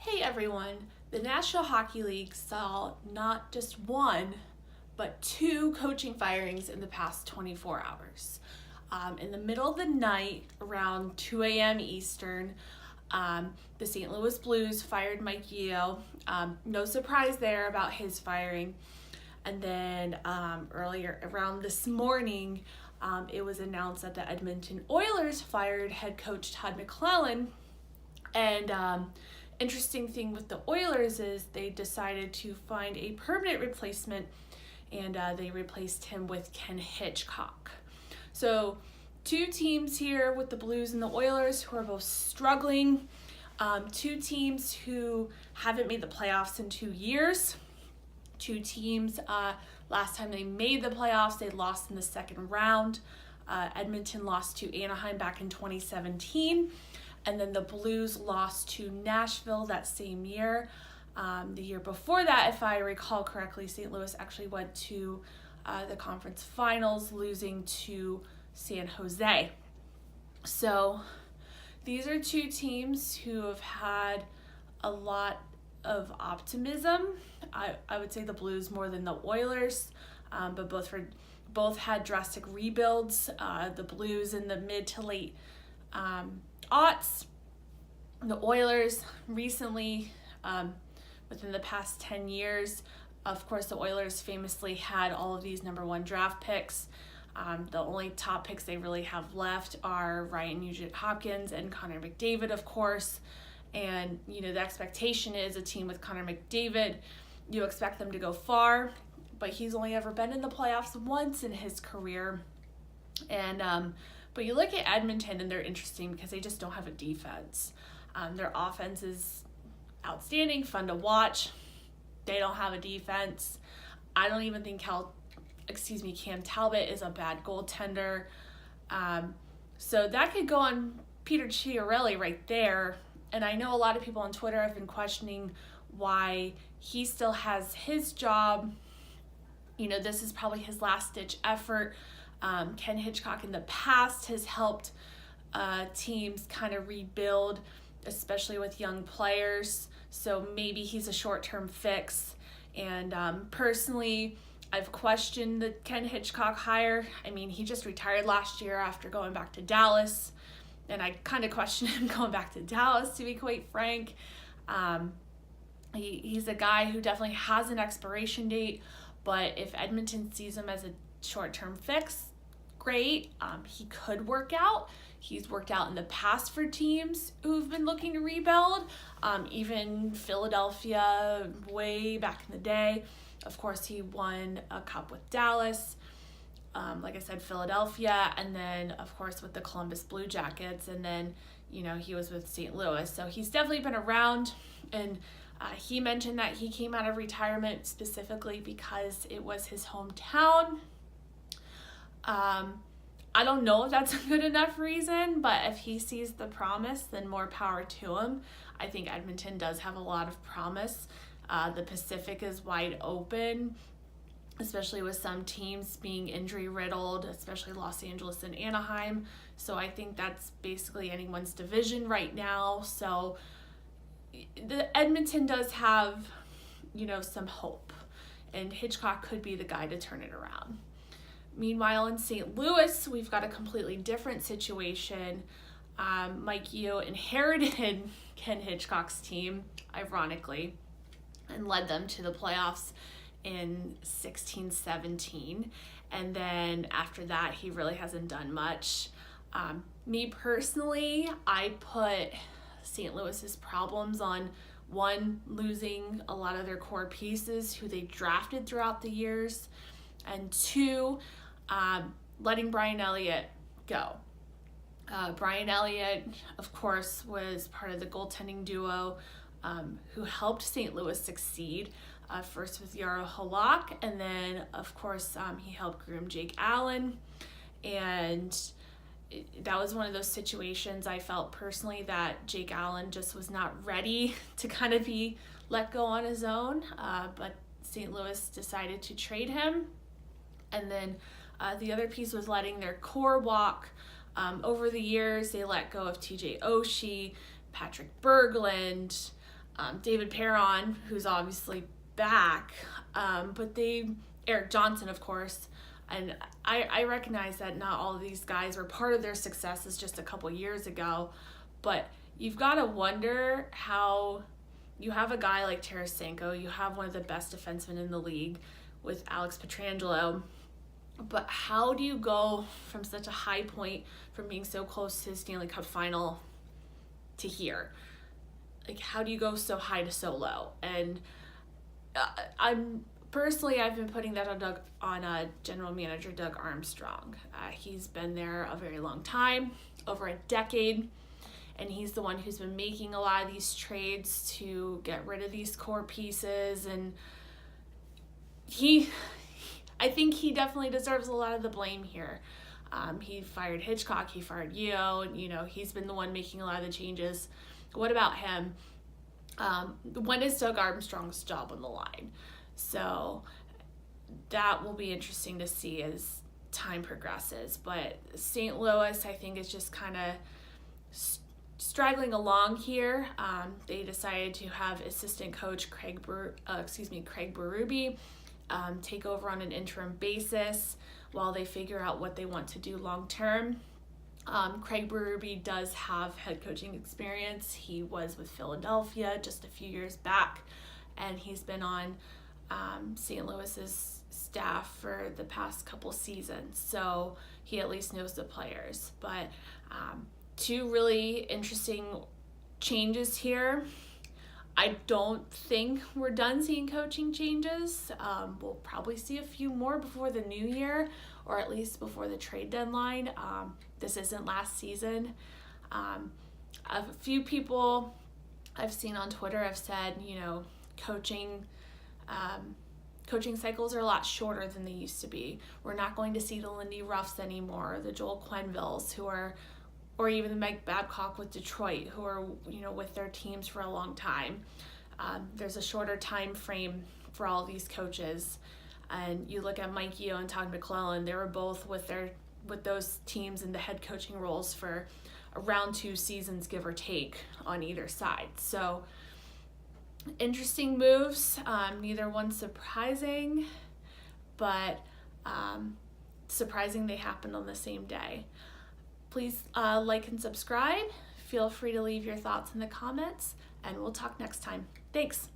Hey everyone, the National Hockey League saw not just one, but two coaching firings in the past 24 hours. In the middle of the night, around 2 a.m. Eastern, the St. Louis Blues fired Mike Yeo. No surprise there about his firing. And then earlier, around this morning, it was announced that the Edmonton Oilers fired head coach Todd McLellan. And interesting thing with the Oilers is they decided to find a permanent replacement, and they replaced him with Ken Hitchcock. So two teams here with the Blues and the Oilers who are both struggling. Two teams who haven't made the playoffs in 2 years. Two teams, last time they made the playoffs, they lost in the second round. Edmonton lost to Anaheim back in 2017. And then the Blues lost to Nashville that same year. The year before that, if I recall correctly, St. Louis actually went to the conference finals, losing to San Jose. So these are two teams who have had a lot of optimism. I would say the Blues more than the Oilers, but both had drastic rebuilds. The Blues in the mid to late aughts. The Oilers recently, within the past 10 years, of course, the Oilers famously had all of these number one draft picks. The only top picks they really have left are Ryan Nugent-Hopkins and Connor McDavid, of course. And, you know, the expectation is a team with Connor McDavid, you expect them to go far, but he's only ever been in the playoffs once in his career. And, but you look at Edmonton and they're interesting because they just don't have a defense. Their offense is outstanding, fun to watch. They don't have a defense. I don't even think Cam Talbot is a bad goaltender. So that could go on Peter Chiarelli right there. And I know a lot of people on Twitter have been questioning why he still has his job. You know, this is probably his last-ditch effort. Ken Hitchcock in the past has helped teams kind of rebuild, especially with young players. So maybe he's a short-term fix. And personally, I've questioned the Ken Hitchcock hire. I mean, he just retired last year after going back to Dallas. And I kind of question him going back to Dallas, to be quite frank. He's a guy who definitely has an expiration date, but if Edmonton sees him as a short-term fix, great. He could work out. He's worked out in the past for teams who've been looking to rebuild, even Philadelphia way back in the day. Of course, he won a cup with Dallas. Like I said, Philadelphia, and then, of course, with the Columbus Blue Jackets, and then, you know, he was with St. Louis. So he's definitely been around, and he mentioned that he came out of retirement specifically because it was his hometown. I don't know if that's a good enough reason, but if he sees the promise, then more power to him. I think Edmonton does have a lot of promise. The Pacific is wide open, especially with some teams being injury-riddled, especially Los Angeles and Anaheim. So I think that's basically anyone's division right now. So the Edmonton does have, you know, some hope, and Hitchcock could be the guy to turn it around. Meanwhile, in St. Louis, we've got a completely different situation. Mike Yeo inherited Ken Hitchcock's team, ironically, and led them to the playoffs in 16-17. And then after that, he really hasn't done much. Me personally, I put St. Louis's problems on, one, losing a lot of their core pieces who they drafted throughout the years, and two, letting Brian Elliott go. Brian Elliott, of course, was part of the goaltending duo who helped St. Louis succeed, first with Jaro Halak, and then, of course, he helped groom Jake Allen. And that was one of those situations I felt personally that Jake Allen just was not ready to kind of be let go on his own, but St. Louis decided to trade him. And then the other piece was letting their core walk. Over the years, they let go of TJ Oshie, Patrick Berglund, David Perron, who's obviously back, but Eric Johnson, of course, and I recognize that not all of these guys were part of their successes just a couple years ago, but you've got to wonder how you have a guy like Tarasenko, you have one of the best defensemen in the league with Alex Pietrangelo, but how do you go from such a high point, from being so close to the Stanley Cup final to here? Like, how do you go so high to so low? And I've been putting that on General Manager Doug Armstrong. He's been there a very long time, over a decade, and he's the one who's been making a lot of these trades to get rid of these core pieces. And I think he definitely deserves a lot of the blame here. He fired Hitchcock, he fired Yeo, and he's been the one making a lot of the changes. What about him? When is Doug Armstrong's job on the line? So that will be interesting to see as time progresses. But St. Louis, I think, is just kind of straggling along here. They decided to have assistant coach Craig Berube take over on an interim basis while they figure out what they want to do long term. Craig Berube does have head coaching experience. He was with Philadelphia just a few years back, and he's been on St. Louis's staff for the past couple seasons, so he at least knows the players. But two really interesting changes here. I don't think we're done seeing coaching changes. We'll probably see a few more before the new year, or at least before the trade deadline. This isn't last season. A few people I've seen on Twitter have said, coaching cycles are a lot shorter than they used to be. We're not going to see the Lindy Ruffs anymore, the Joel Quenneville's, or even the Mike Babcock with Detroit, who are with their teams for a long time. There's a shorter time frame for all these coaches, and you look at Mike Yeo and Todd McLellan. They were both with those teams in the head coaching roles for around 2 seasons, give or take, on either side. So interesting moves. Neither one surprising, but surprising they happened on the same day. Please like and subscribe. Feel free to leave your thoughts in the comments, and we'll talk next time. Thanks.